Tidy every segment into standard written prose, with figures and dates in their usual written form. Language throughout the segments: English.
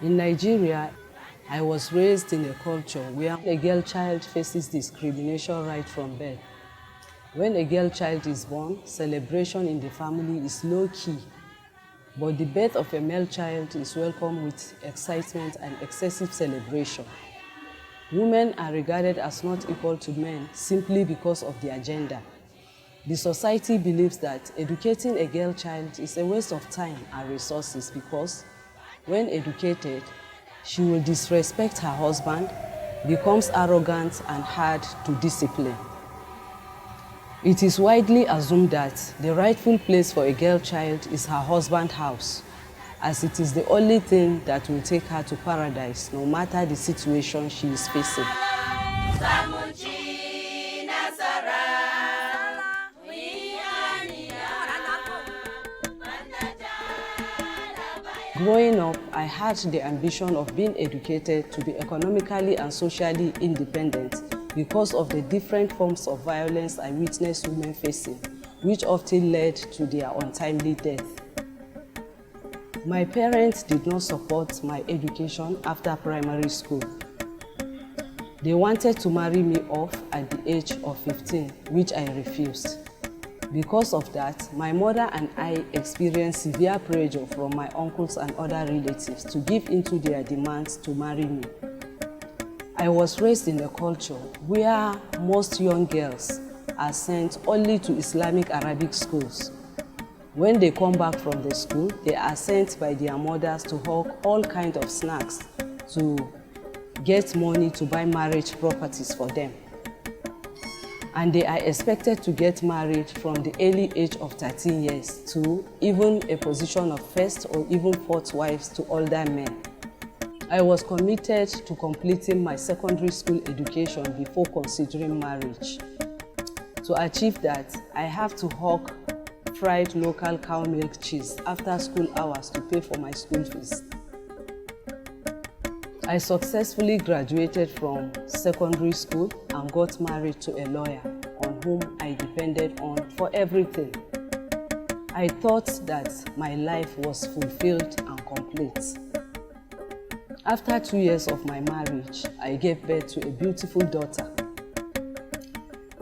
In Nigeria, I was raised in a culture where a girl child faces discrimination right from birth. When a girl child is born, celebration in the family is low-key, but the birth of a male child is welcomed with excitement and excessive celebration. Women are regarded as not equal to men simply because of their gender. The society believes that educating a girl child is a waste of time and resources because when educated, she will disrespect her husband, becomes arrogant and hard to discipline. It is widely assumed that the rightful place for a girl child is her husband's house, as it is the only thing that will take her to paradise, no matter the situation she is facing. Growing up, I had the ambition of being educated to be economically and socially independent because of the different forms of violence I witnessed women facing, which often led to their untimely death. My parents did not support my education after primary school. They wanted to marry me off at the age of 15, which I refused. Because of that, my mother and I experienced severe pressure from my uncles and other relatives to give in to their demands to marry me. I was raised in a culture where most young girls are sent only to Islamic Arabic schools. When they come back from the school, they are sent by their mothers to hawk all kinds of snacks to get money to buy marriage properties for them. And they are expected to get married from the early age of 13 years to even a position of first or even fourth wives to older men. I was committed to completing my secondary school education before considering marriage. To achieve that, I have to hawk fried local cow milk cheese after school hours to pay for my school fees. I successfully graduated from secondary school and got married to a lawyer on whom I depended on for everything. I thought that my life was fulfilled and complete. After 2 years of my marriage, I gave birth to a beautiful daughter.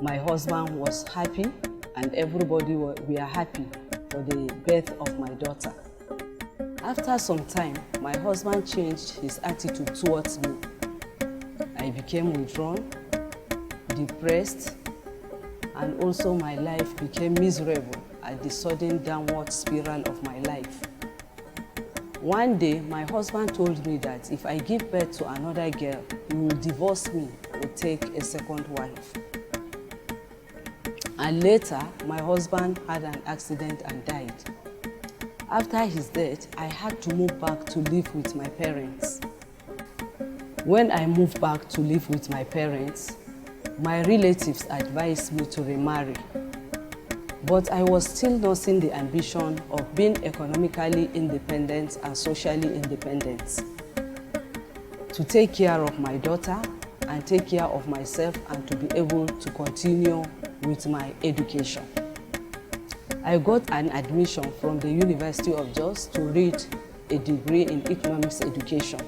My husband was happy and everybody were happy for the birth of my daughter. After some time, my husband changed his attitude towards me. I became withdrawn, depressed, and also my life became miserable at the sudden downward spiral of my life. One day, my husband told me that if I give birth to another girl, he will divorce me or take a second wife. And later, my husband had an accident and died. After his death, I had to move back to live with my parents. When I moved back to live with my parents, my relatives advised me to remarry. But I was still nursing the ambition of being economically independent and socially independent, to take care of my daughter and take care of myself and to be able to continue with my education. I got an admission from the University of Jos to read a degree in economics education.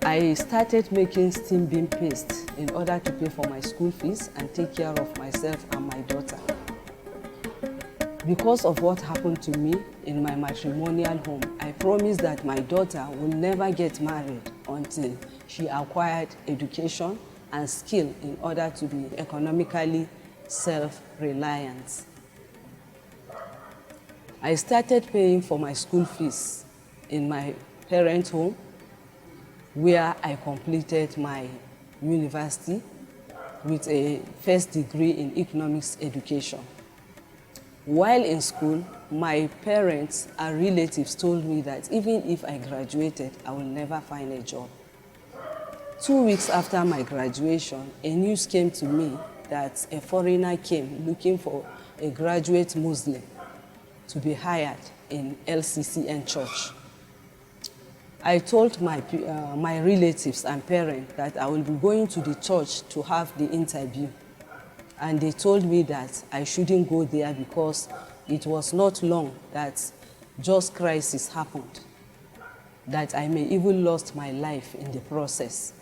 I started making steam bean paste in order to pay for my school fees and take care of myself and my daughter. Because of what happened to me in my matrimonial home, I promised that my daughter will never get married until she acquired education and skill in order to be economically self-reliant. I started paying for my school fees in my parents' home, where I completed my university with a first degree in economics education. While in school, my parents and relatives told me that even if I graduated, I will never find a job. 2 weeks after my graduation, a news came to me that a foreigner came looking for a graduate Muslim to be hired in LCCN church. I told my relatives and parents that I will be going to the church to have the interview. And they told me that I shouldn't go there because it was not long that just crisis happened, that I may even lost my life in the process.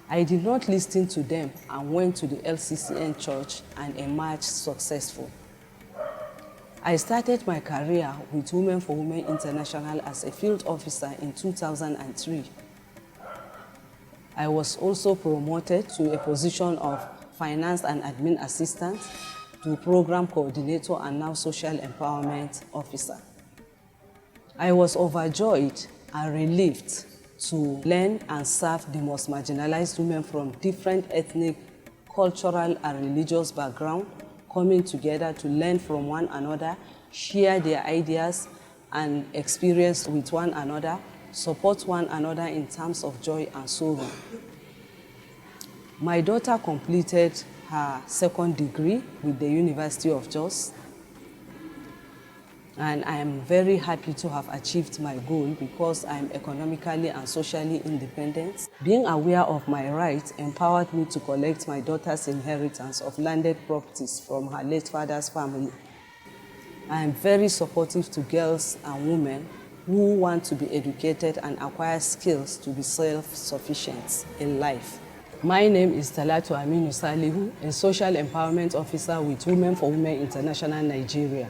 I did not listen to them and went to the LCCN church and emerged successful. I started my career with Women for Women International as a field officer in 2003. I was also promoted to a position of finance and admin assistant to program coordinator and now social empowerment officer. I was overjoyed and relieved to learn and serve the most marginalized women from different ethnic, cultural, and religious backgrounds, coming together to learn from one another, share their ideas and experience with one another, support one another in terms of joy and sorrow. My daughter completed her second degree with the University of Jos, and I am very happy to have achieved my goal because I am economically and socially independent. Being aware of my rights empowered me to collect my daughter's inheritance of landed properties from her late father's family. I am very supportive to girls and women who want to be educated and acquire skills to be self-sufficient in life. My name is Talatu Aminu Salihu, a social empowerment officer with Women for Women International Nigeria.